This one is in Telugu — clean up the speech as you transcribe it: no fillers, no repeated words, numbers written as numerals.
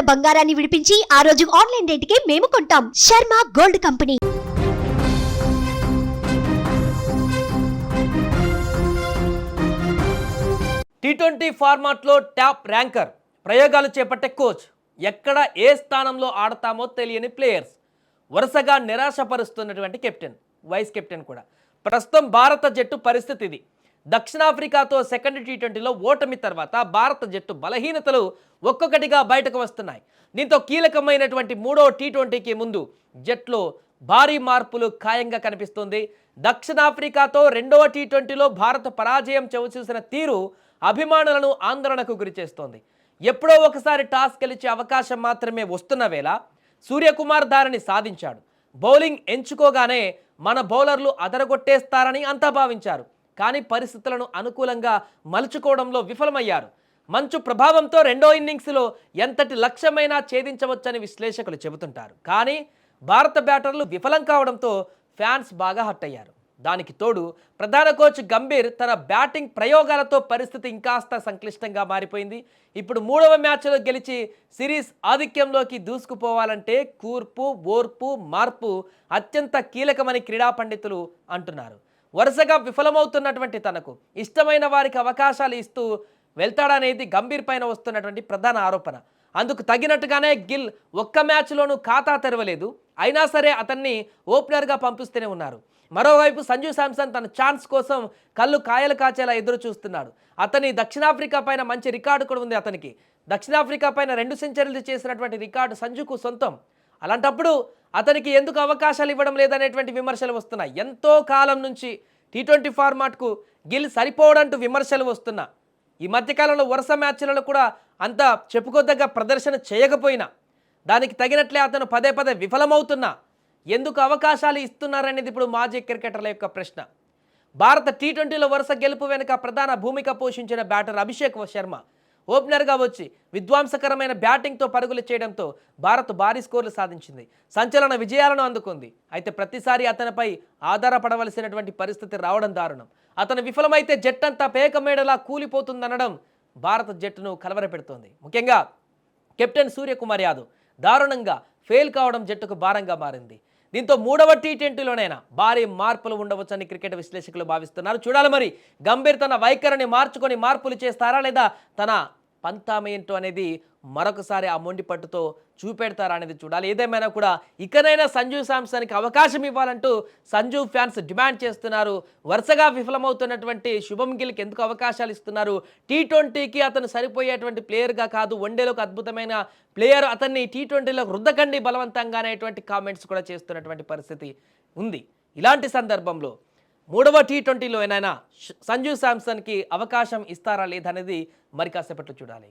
బంగారాన్ని విడిపించి ఆ రోజు ఆన్లైన్ రేటుకే మేము కొంటాం. Sharma gold company. టీ20 ఫార్మాట్లో టాప్ ర్యాంకర్, ప్రయోగాలు చేపట్టే కోచ్, ఎక్కడ ఏ స్థానంలో ఆడతామో తెలియని ప్లేయర్స్, వరుసగా నిరాశపరుస్తున్నటువంటి కెప్టెన్, వైస్ కెప్టెన్ కూడా. ప్రస్తుతం భారత జట్టు పరిస్థితి ఇది. దక్షిణాఫ్రికాతో సెకండ్ టీ20లో ఓటమి తర్వాత భారత జట్టు బలహీనతలు ఒక్కొక్కటిగా బయటకు వస్తున్నాయి. దీంతో కీలకమైనటువంటి మూడో టీ20కి ముందు జట్లో భారీ మార్పులు ఖాయంగా కనిపిస్తుంది. దక్షిణాఫ్రికాతో రెండవ టీ20లో భారత పరాజయం చవిచూసిన తీరు అభిమానులను ఆందోళనకు గురిచేస్తోంది. ఎప్పుడో ఒకసారి టాస్ గెలిచే అవకాశం మాత్రమే వస్తున్న వేళ సూర్యకుమార్ దారిని సాధించాడు. బౌలింగ్ ఎంచుకోగానే మన బౌలర్లు అదరగొట్టేస్తారని అంతా భావించారు. కానీ పరిస్థితులను అనుకూలంగా మలుచుకోవడంలో విఫలమయ్యారు. మంచు ప్రభావంతో రెండో ఇన్నింగ్స్లో ఎంతటి లక్ష్యమైనా ఛేదించవచ్చని విశ్లేషకులు చెబుతుంటారు. కానీ భారత బ్యాటర్లు విఫలం కావడంతో ఫ్యాన్స్ బాగా హర్ట్ అయ్యారు. దానికి తోడు ప్రధాన కోచ్ గంభీర్ తన బ్యాటింగ్ ప్రయోగాలతో పరిస్థితి ఇంకాస్త సంక్లిష్టంగా మారిపోయింది. ఇప్పుడు మూడవ మ్యాచ్లో గెలిచి సిరీస్ ఆధిక్యంలోకి దూసుకుపోవాలంటే కూర్పు, ఓర్పు, మార్పు అత్యంత కీలకమని క్రీడా పండితులు అంటున్నారు. వరుసగా విఫలమవుతున్నటువంటి తనకు ఇష్టమైన వారికి అవకాశాలు ఇస్తూ వెళ్తాడనేది గంభీర్ పైన వస్తున్నటువంటి ప్రధాన ఆరోపణ. అందుకు తగినట్టుగానే గిల్ ఒక్క మ్యాచ్లోనూ ఖాతా తెరవలేదు. అయినా సరే అతన్ని ఓపెనర్గా పంపిస్తూనే ఉన్నారు. మరోవైపు సంజు శాంసన్ తన ఛాన్స్ కోసం కళ్ళు కాయలు కాచేలా ఎదురు చూస్తున్నాడు. అతని దక్షిణాఫ్రికా పైన మంచి రికార్డు కూడా ఉంది. అతనికి దక్షిణాఫ్రికా పైన 2 సెంచరీలు చేసినటువంటి రికార్డు సంజుకు సొంతం. అలాంటప్పుడు అతనికి ఎందుకు అవకాశాలు ఇవ్వడం లేదనేటువంటి విమర్శలు వస్తున్నాయి. ఎంతో కాలం నుంచి టీ20 ఫార్మాట్కు గిల్ సరిపోవడంటూ విమర్శలు వస్తున్నా ఈ మధ్యకాలంలో వరుస మ్యాచ్లలో కూడా అంత చెప్పుకోదగ్గ ప్రదర్శన చేయకపోయినా దానికి తగినట్లే అతను పదే పదే విఫలమవుతున్నా ఎందుకు అవకాశాలు ఇస్తున్నారనేది ఇప్పుడు మాజీ క్రికెటర్ల యొక్క ప్రశ్న. భారత టీ20లో వరుస గెలుపు వెనుక ప్రధాన భూమిక పోషించిన బ్యాటర్ అభిషేక్ శర్మ ఓపెనర్గా వచ్చి విధ్వంసకరమైన బ్యాటింగ్తో పరుగులు చేయడంతో భారత్ భారీ స్కోర్లు సాధించింది, సంచలన విజయాలను అందుకుంది. అయితే ప్రతిసారి అతనిపై ఆధారపడవలసినటువంటి పరిస్థితి రావడం దారుణం. అతను విఫలమైతే జట్టంతా పేకమేడలా కూలిపోతుందనడం భారత జట్టును కలవరపెడుతోంది. ముఖ్యంగా కెప్టెన్ సూర్యకుమార్ యాదవ్ దారుణంగా ఫెయిల్ కావడం జట్టుకు భారంగా మారింది. దీంతో మూడవ టీ20లోనైనా భారీ మార్పులు ఉండవచ్చని క్రికెట్ విశ్లేషకులు భావిస్తున్నారు. చూడాలి మరి గంభీర్ తన వైఖరిని మార్చుకొని మార్పులు చేస్తారా లేదా తన పంతామేంటో అనేది మరొకసారి ఆ మొండి పట్టుతో చూపెడతారా అనేది చూడాలి. ఏదేమైనా కూడా ఇకనైనా సంజు శాంసన్కి అవకాశం ఇవ్వాలంటూ సంజు ఫ్యాన్స్ డిమాండ్ చేస్తున్నారు. వరుసగా విఫలమవుతున్నటువంటి శుభం గిల్కి ఎందుకు అవకాశాలు ఇస్తున్నారు? టీ20కి అతను సరిపోయేటువంటి ప్లేయర్గా కాదు, వన్డేలోకి అద్భుతమైన ప్లేయర్, అతన్ని టీ20లో రుద్దకండి బలవంతంగా అనేటువంటి కామెంట్స్ కూడా చేస్తున్నటువంటి పరిస్థితి ఉంది. ఇలాంటి సందర్భంలో మూడవ టీ20లో ఏమైనా సంజు శాంసన్కి అవకాశం ఇస్తారా లేదనేది మరి కాసేపట్లో చూడాలి.